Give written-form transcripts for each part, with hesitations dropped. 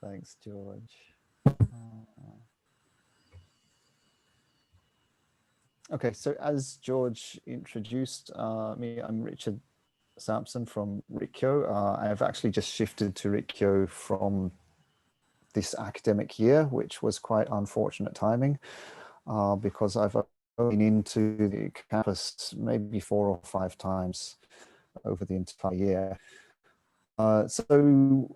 Thanks, George. Okay, so as George introduced me, I'm Richard Sampson from Rikyo. I have actually just shifted to Rikyo from this academic year, which was quite unfortunate timing because I've been into the campus maybe 4 or 5 times over the entire year. So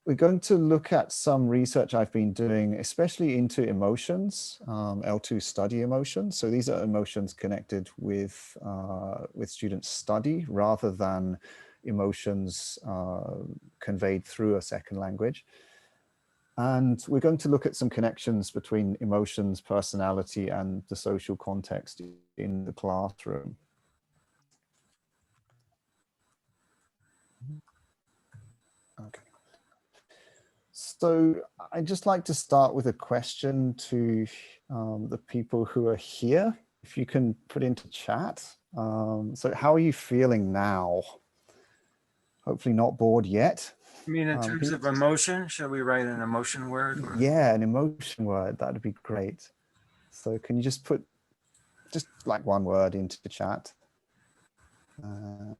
we're going to look at some research I've been doing, especially into emotions, L2 study emotions. So these are emotions connected with student study rather than emotions conveyed through a second language. And we're going to look at some connections between emotions, personality, and the social context in the classroom. Okay. So I'd just like to start with a question to the people who are here. If you can put into chat. So how are you feeling now? Hopefully not bored yet. I mean, in terms of emotion, shall we write an emotion word? Or? Yeah, an emotion word, that'd be great. So can you just put just like one word into the chat? And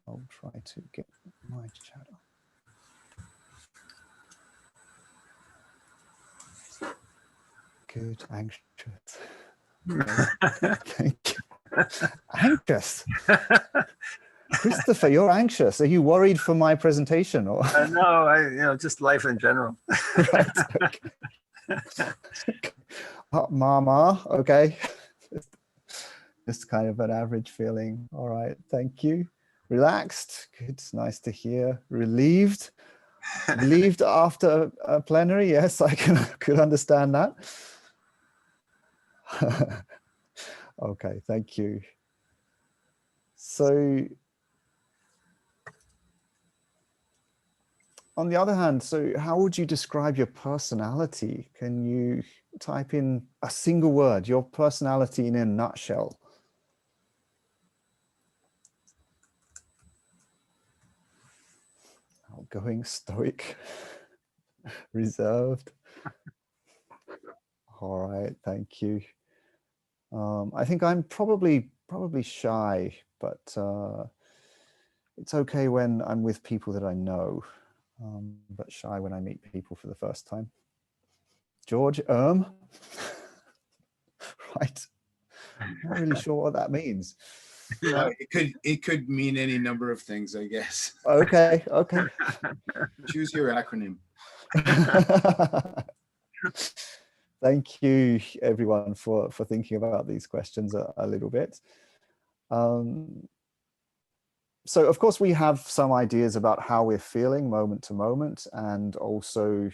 I'll try to get my chat up. Good, anxious. Thank you. Anxious. Christopher, you're anxious. Are you worried for my presentation? Or no, just life in general. Right. Okay. Mama, okay. Just kind of an average feeling. All right, thank you. Relaxed. Good. It's nice to hear. Relieved. Relieved after a plenary. Yes, I could understand that. Okay, thank you. So on the other hand, so how would you describe your personality? Can you type in a single word, your personality in a nutshell? Outgoing, stoic, reserved. All right, thank you. I think I'm probably shy, but it's okay when I'm with people that I know, but shy when I meet people for the first time. George, right. I'm not really sure what that means. It could mean any number of things, I guess. Okay. Choose your acronym. Thank you, everyone, for thinking about these questions a little bit. So, of course, we have some ideas about how we're feeling moment to moment, and also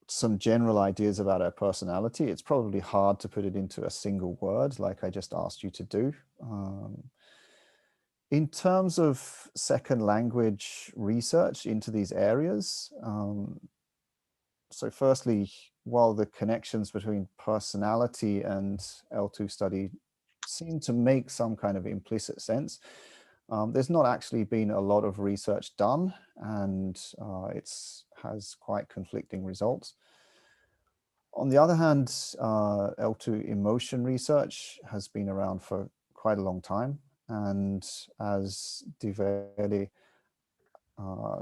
some general ideas about our personality. It's probably hard to put it into a single word, like I just asked you to do. In terms of second language research into these areas, so firstly, while the connections between personality and L2 study seem to make some kind of implicit sense, there's not actually been a lot of research done, and it has quite conflicting results. On the other hand, L2 emotion research has been around for quite a long time, and as Diveli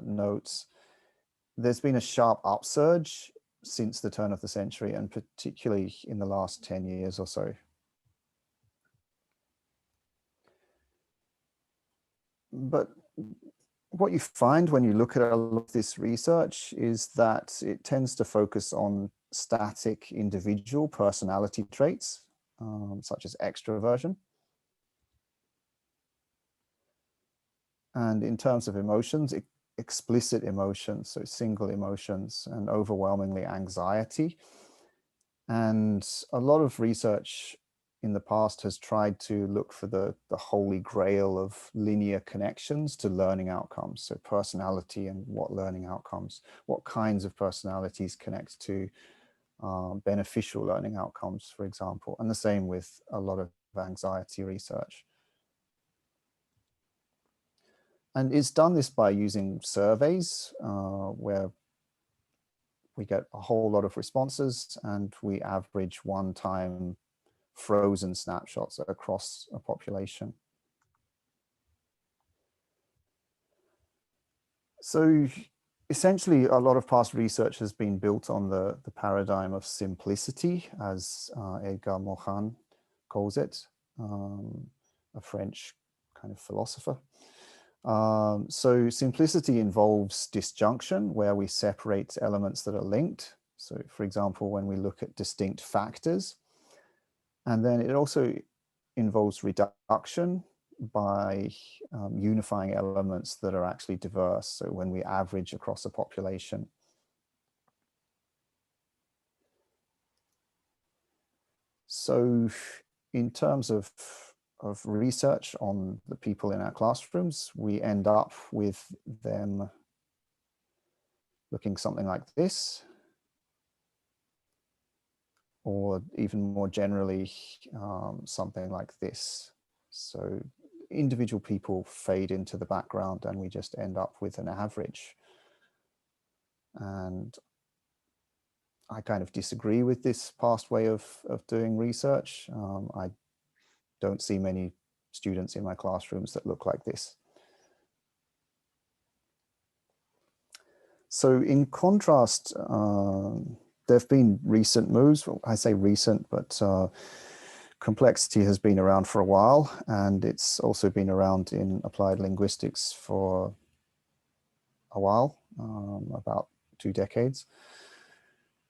notes, there's been a sharp upsurge since the turn of the century, and particularly in the last 10 years or so. But what you find when you look at a lot of this research is that it tends to focus on static individual personality traits, such as extroversion. And in terms of emotions, explicit emotions, so single emotions, and overwhelmingly anxiety. And a lot of research in the past has tried to look for the holy grail of linear connections to learning outcomes. So personality and what learning outcomes, what kinds of personalities connect to beneficial learning outcomes, for example, and the same with a lot of anxiety research. And it's done this by using surveys where we get a whole lot of responses and we average one-time frozen snapshots across a population. So essentially, a lot of past research has been built on the paradigm of simplicity, as Edgar Morin calls it, a French kind of philosopher. So simplicity involves disjunction, where we separate elements that are linked. So for example, when we look at distinct factors, and then it also involves reduction by unifying elements that are actually diverse. So when we average across a population. So in terms of research on the people in our classrooms, we end up with them looking something like this, or even more generally, something like this. So individual people fade into the background and we just end up with an average. And I kind of disagree with this past way of doing research. I don't see many students in my classrooms that look like this. So in contrast, there have been recent moves. Well, I say recent, but complexity has been around for a while, and it's also been around in applied linguistics for a while, about 2 decades.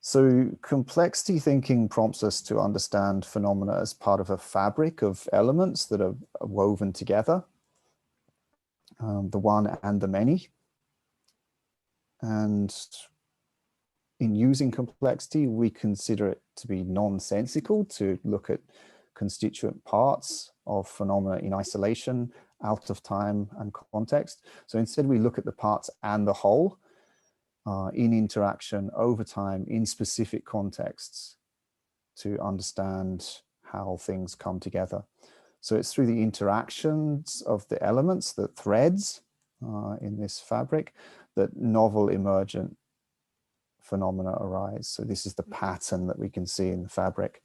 So complexity thinking prompts us to understand phenomena as part of a fabric of elements that are woven together, the one and the many. And in using complexity, we consider it to be nonsensical to look at constituent parts of phenomena in isolation, out of time and context. So instead, we look at the parts and the whole in interaction over time in specific contexts to understand how things come together. So it's through the interactions of the elements, the threads in this fabric, that novel emergent phenomena arise. So this is the pattern that we can see in the fabric.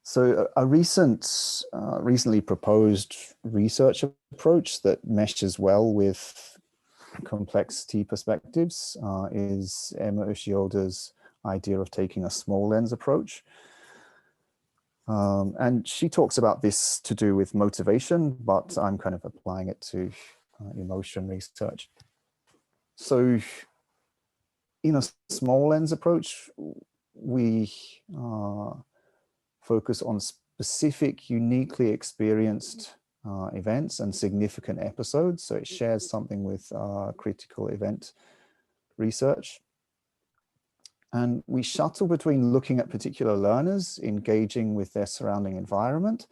So a recently proposed research approach that meshes well with complexity perspectives is Emma Ushioda's idea of taking a small lens approach. And she talks about this to do with motivation, but I'm kind of applying it to emotion research. So in a small lens approach, we focus on specific, uniquely experienced events and significant episodes. So it shares something with critical event research. And we shuttle between looking at particular learners, engaging with their surrounding environment,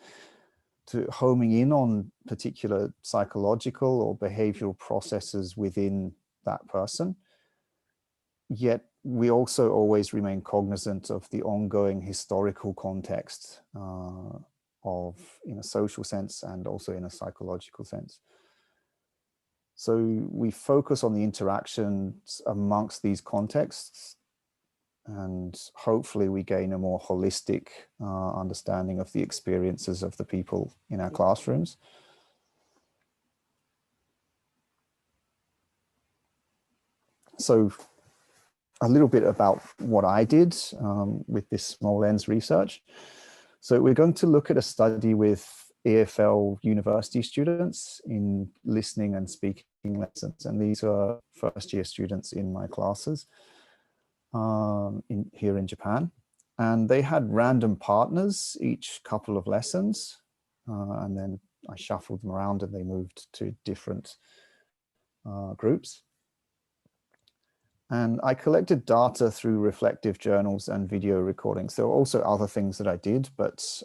to homing in on particular psychological or behavioral processes within that person. Yet we also always remain cognizant of the ongoing historical context of, in a social sense and also in a psychological sense. So we focus on the interactions amongst these contexts, and hopefully we gain a more holistic understanding of the experiences of the people in our classrooms. So a little bit about what I did with this small lens research. So we're going to look at a study with EFL university students in listening and speaking lessons. And these are first-year students in my classes here in Japan. And they had random partners each couple of lessons. And then I shuffled them around and they moved to different groups. And I collected data through reflective journals and video recordings. There were also other things that I did, but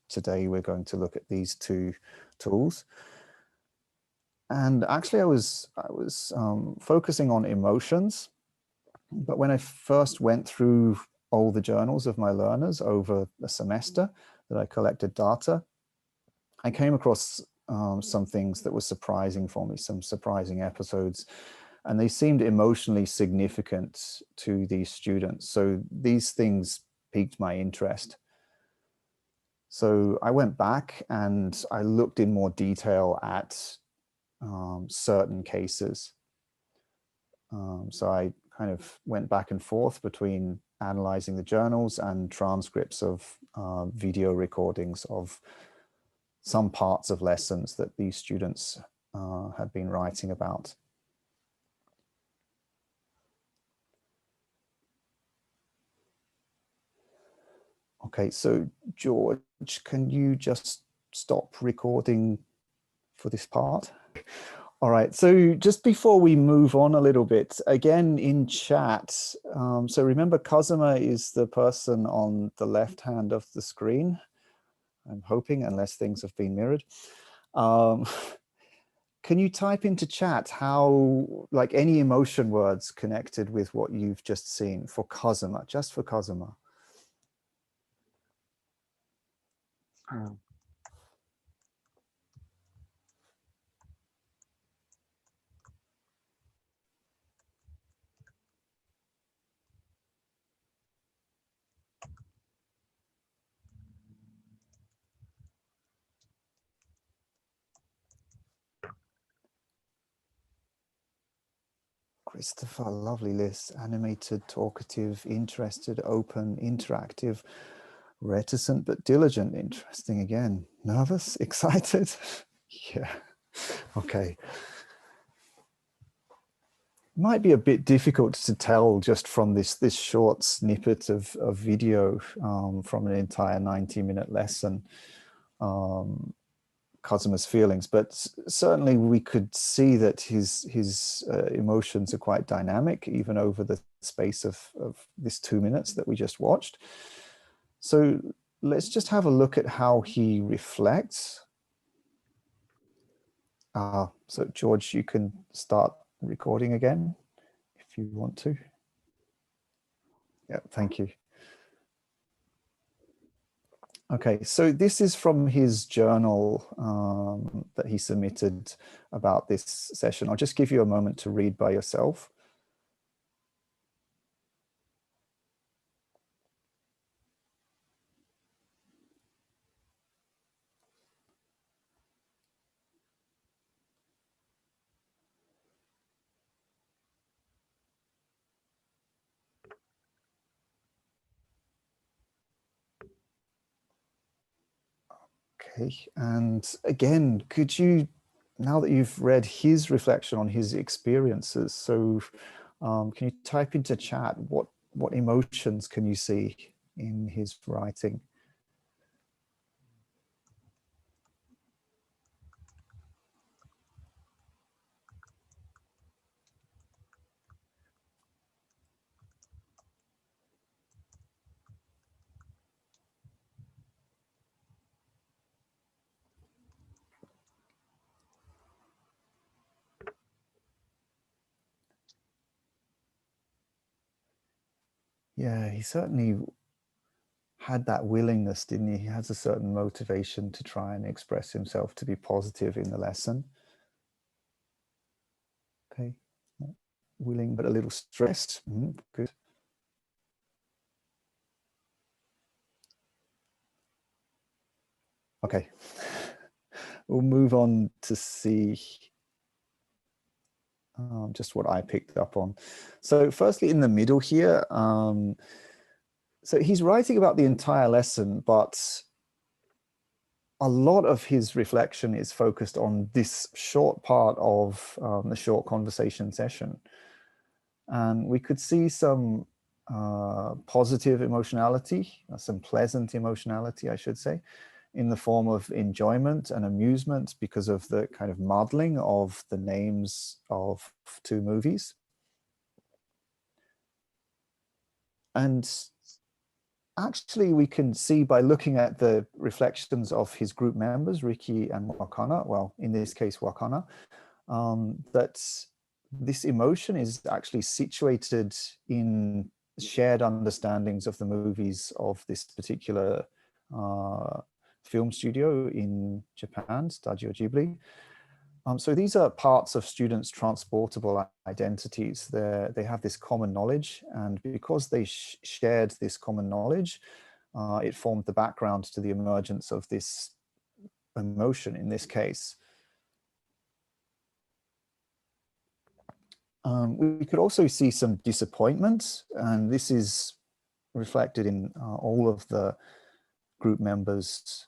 today we're going to look at these 2 tools. And actually I was focusing on emotions, but when I first went through all the journals of my learners over a semester, that I collected data, I came across some things that were surprising for me, some surprising episodes, and they seemed emotionally significant to these students. So these things piqued my interest. So I went back and I looked in more detail at certain cases. So I kind of went back and forth between analyzing the journals and transcripts of video recordings of some parts of lessons that these students had been writing about. Okay, so George, can you just stop recording for this part? All right, so just before we move on a little bit, again in chat, so remember Kazuma is the person on the left hand of the screen, I'm hoping, unless things have been mirrored. Can you type into chat how, like any emotion words connected with what you've just seen for Kazuma, just for Kazuma? Christopher, lovely list. Animated, talkative, interested, open, interactive, reticent but diligent. Interesting again. Nervous, excited. Yeah. Okay. Might be a bit difficult to tell just from this short snippet of video from an entire 90-minute lesson. Kazuma's feelings, but certainly we could see that his emotions are quite dynamic, even over the space of this 2 minutes that we just watched. So let's just have a look at how he reflects. So George, you can start recording again if you want to. Yeah, thank you. Okay, so this is from his journal that he submitted about this session. I'll just give you a moment to read by yourself. Okay, and again, could you, now that you've read his reflection on his experiences, so can you type into chat what emotions can you see in his writing? Yeah, he certainly had that willingness, didn't he? He has a certain motivation to try and express himself, to be positive in the lesson. Okay, willing but a little stressed. Good. Okay, we'll move on to see just what I picked up on. So firstly, in the middle here, so he's writing about the entire lesson, but a lot of his reflection is focused on this short part of the short conversation session. And we could see some positive emotionality, some pleasant emotionality, I should say, in the form of enjoyment and amusement because of the kind of modeling of the names of 2 movies. And actually, we can see by looking at the reflections of his group members, Ricky and Wakana, well, in this case, Wakana, that this emotion is actually situated in shared understandings of the movies of this particular film studio in Japan, Studio Ghibli. So these are parts of students' transportable identities. They have this common knowledge, and because they shared this common knowledge, it formed the background to the emergence of this emotion in this case. We could also see some disappointment, and this is reflected in all of the group members'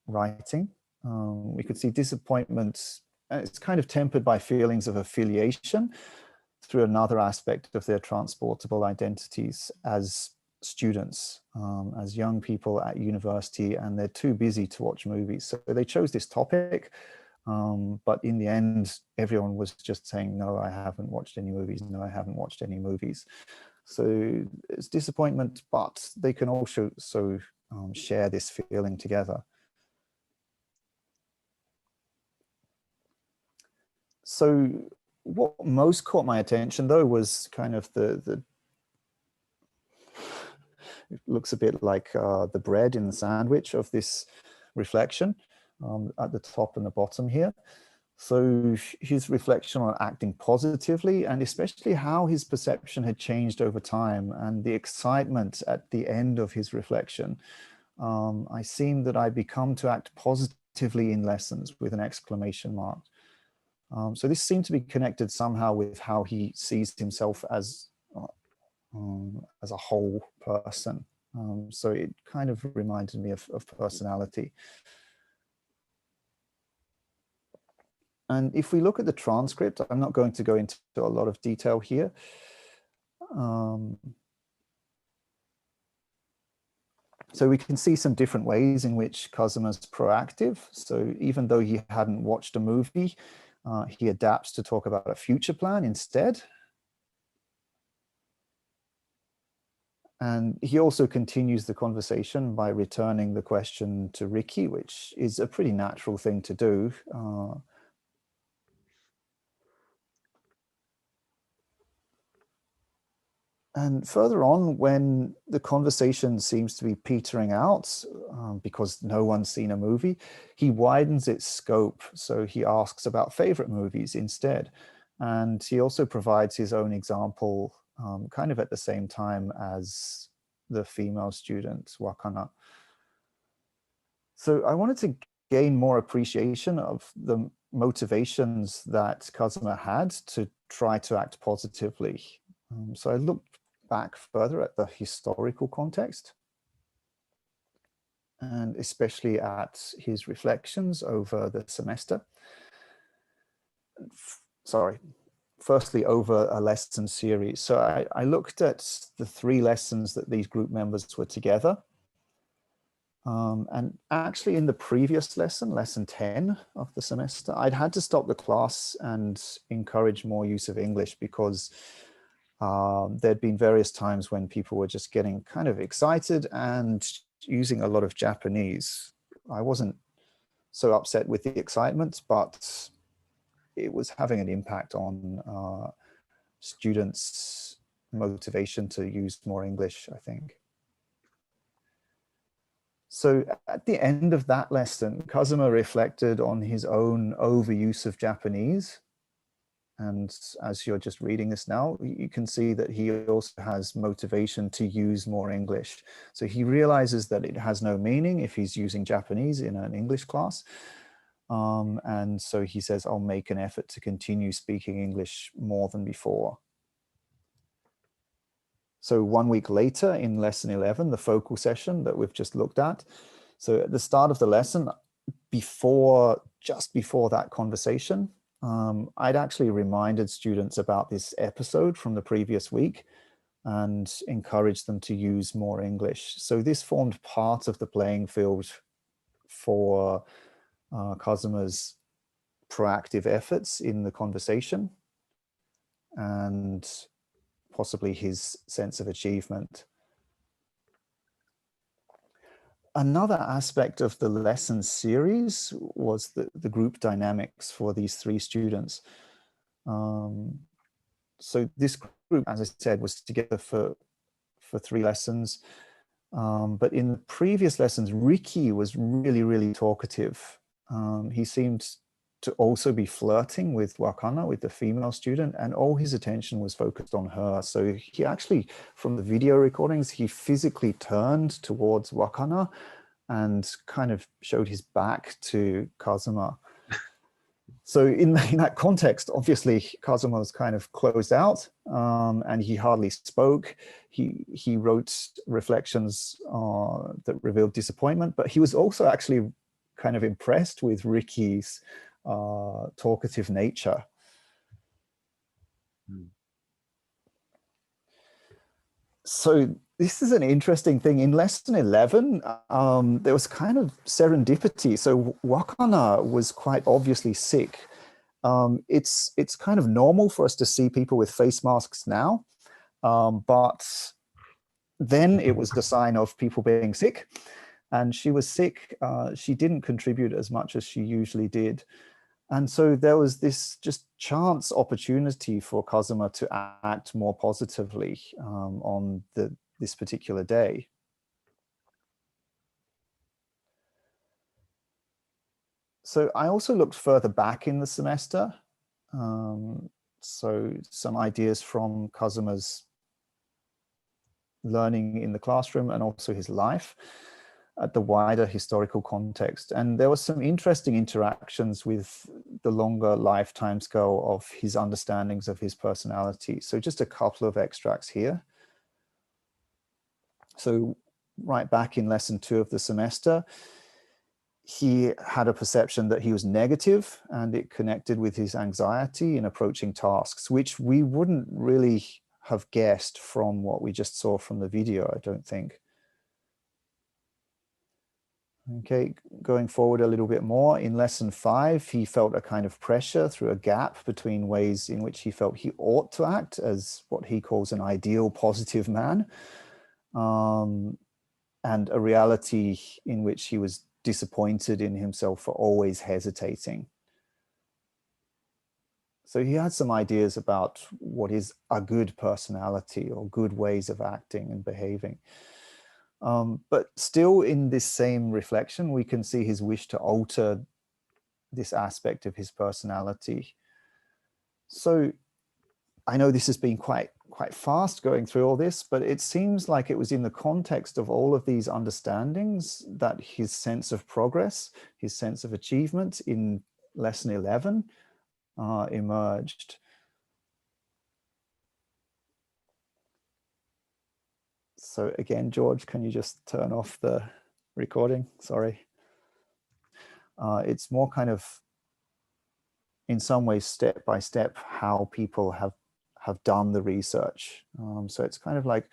writing. We could see disappointment, it's kind of tempered by feelings of affiliation through another aspect of their transportable identities as students, as young people at university, and they're too busy to watch movies. So they chose this topic, but in the end, everyone was just saying, no, I haven't watched any movies. No, I haven't watched any movies. So it's disappointment, but they can also share this feeling together. So what most caught my attention, though, was kind of the it looks a bit like the bread in the sandwich of this reflection at the top and the bottom here. So his reflection on acting positively, and especially how his perception had changed over time, and the excitement at the end of his reflection. I seem that I become to act positively in lessons with an exclamation mark. So this seemed to be connected somehow with how he sees himself as a whole person. So it kind of reminded me of personality. And if we look at the transcript, I'm not going to go into a lot of detail here. So we can see some different ways in which Kazuma's proactive. So even though he hadn't watched a movie, he adapts to talk about a future plan instead. And he also continues the conversation by returning the question to Ricky, which is a pretty natural thing to do. And further on, when the conversation seems to be petering out because no one's seen a movie, he widens its scope. So he asks about favorite movies instead. And he also provides his own example kind of at the same time as the female student, Wakana. So I wanted to gain more appreciation of the motivations that Kazuma had to try to act positively. So I looked back further at the historical context, and especially at his reflections over the semester. Firstly, over a lesson series. So I looked at the 3 lessons that these group members were together. And actually in the previous lesson, lesson 10 of the semester, I'd had to stop the class and encourage more use of English because there'd been various times when people were just getting kind of excited and using a lot of Japanese. I wasn't so upset with the excitement, but it was having an impact on students' motivation to use more English, I think. So at the end of that lesson, Kazuma reflected on his own overuse of Japanese. And as you're just reading this now, you can see that he also has motivation to use more English. So he realizes that it has no meaning if he's using Japanese in an English class. And so he says, I'll make an effort to continue speaking English more than before. So 1 week later in lesson 11, the focal session that we've just looked at. So at the start of the lesson, just before that conversation, I'd actually reminded students about this episode from the previous week and encouraged them to use more English. So this formed part of the playing field for Kazuma's proactive efforts in the conversation and possibly his sense of achievement. Another aspect of the lesson series was the group dynamics for these 3 students. So this group, as I said, was together for 3 lessons. But in the previous lessons, Ricky was really, really talkative. He seemed to also be flirting with Wakana, with the female student, and all his attention was focused on her. So he actually, from the video recordings, he physically turned towards Wakana and kind of showed his back to Kazuma. So in that context, obviously, Kazuma was kind of closed out, and he hardly spoke. He wrote reflections that revealed disappointment, but he was also actually kind of impressed with Ricky's talkative nature. So this is an interesting thing. In lesson 11, there was kind of serendipity. So Wakana was quite obviously sick. It's kind of normal for us to see people with face masks now, but then it was the sign of people being sick, and she was sick. She didn't contribute as much as she usually did. And so there was this just chance opportunity for Kazuma to act more positively on this particular day. So I also looked further back in the semester. So some ideas from Kazuma's learning in the classroom and also his life at the wider historical context. And there were some interesting interactions with the longer lifetime scale of his understandings of his personality. So just a couple of extracts here. So right back in lesson 2 of the semester, he had a perception that he was negative, and it connected with his anxiety in approaching tasks, which we wouldn't really have guessed from what we just saw from the video, I don't think. Okay, going forward a little bit more, in lesson 5, he felt a kind of pressure through a gap between ways in which he felt he ought to act as what he calls an ideal positive man, and a reality in which he was disappointed in himself for always hesitating. So he had some ideas about what is a good personality or good ways of acting and behaving. But still in this same reflection, we can see his wish to alter this aspect of his personality. So I know this has been quite fast going through all this, but it seems like it was in the context of all of these understandings that his sense of progress, his sense of achievement in lesson 11 emerged. So again, George, can you just turn off the recording? Sorry. It's more kind of, in some ways, step by step, how people have done the research. So it's kind of like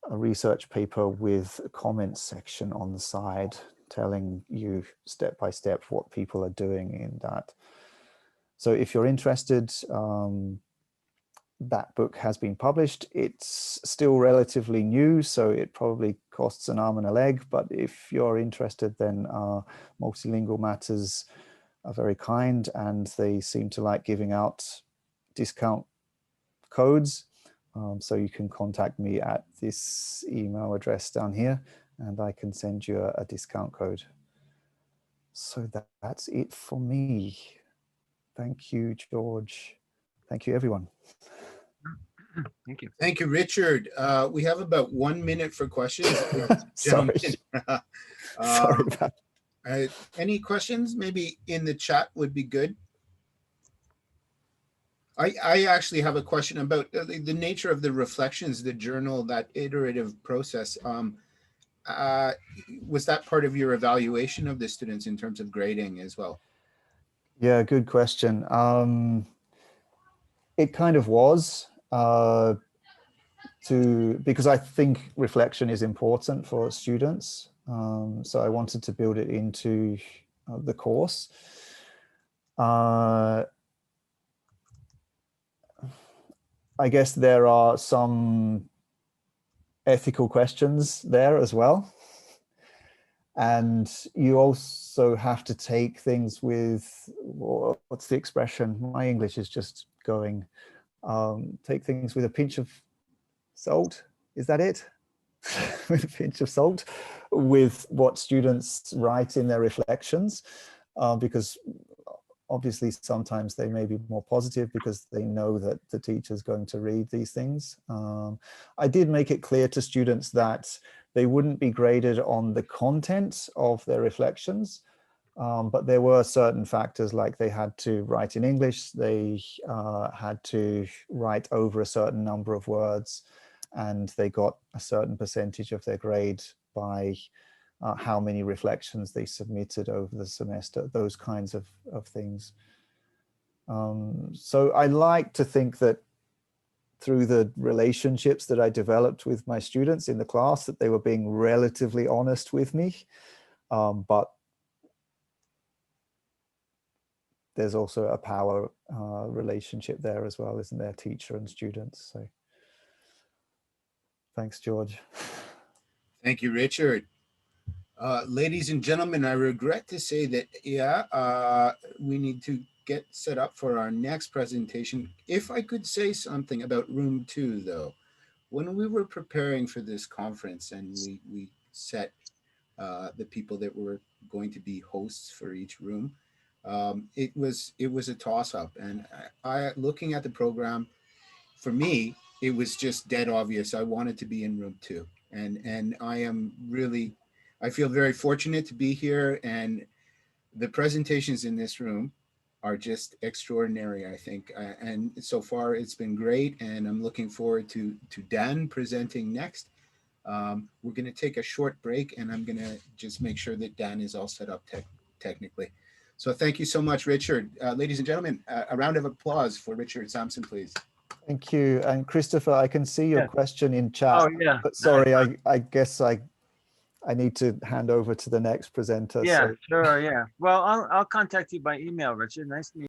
a research paper with a comments section on the side telling you step by step what people are doing in that. So if you're interested, that book has been published. It's still relatively new, so it probably costs an arm and a leg, but if you're interested, then Multilingual Matters are very kind, and they seem to like giving out discount codes. So you can contact me at this email address down here, and I can send you a discount code. So that's it for me. Thank you, George. Thank you, everyone. Thank you. Thank you, Richard. We have about 1 minute for questions. Sorry. Sorry about Any questions? Maybe in the chat would be good. I actually have a question about the nature of the reflections, the journal, that iterative process. Was that part of your evaluation of the students in terms of grading as well? Yeah, good question. It kind of was, because I think reflection is important for students. So I wanted to build it into the course. I guess there are some ethical questions there as well. And you also have to take things with, what's the expression? My English is just going. Take things with a pinch of salt. Is that it? with a pinch of salt with what students write in their reflections, because obviously sometimes they may be more positive because they know that the teacher's going to read these things. I did make it clear to students that they wouldn't be graded on the content of their reflections, but there were certain factors, like they had to write in English, they had to write over a certain number of words, and they got a certain percentage of their grade by how many reflections they submitted over the semester, those kinds of things. So I like to think that through the relationships that I developed with my students in the class, that they were being relatively honest with me. But there's also a power relationship there as well, isn't there? Teacher and students. So thanks, George. Thank you, Richard. Ladies and gentlemen, I regret to say that, we need to get set up for our next presentation. If I could say something about room 2, though, when we were preparing for this conference and we set the people that were going to be hosts for each room, it was a toss-up. And I looking at the program, for me, it was just dead obvious I wanted to be in room 2. And I feel very fortunate to be here, and the presentations in this room are just extraordinary, I think. And so far it's been great, and I'm looking forward to Dan presenting next. We're going to take a short break, and I'm going to just make sure that Dan is all set up technically. So thank you so much, Richard. Ladies and gentlemen, a round of applause for Richard Sampson, please. Thank you. And Christopher, I can see your Yeah. question in chat. Oh, yeah. But sorry, I guess I need to hand over to the next presenter. Yeah, So sure, yeah. Well, I'll contact you by email, Richard. Nice to meet you.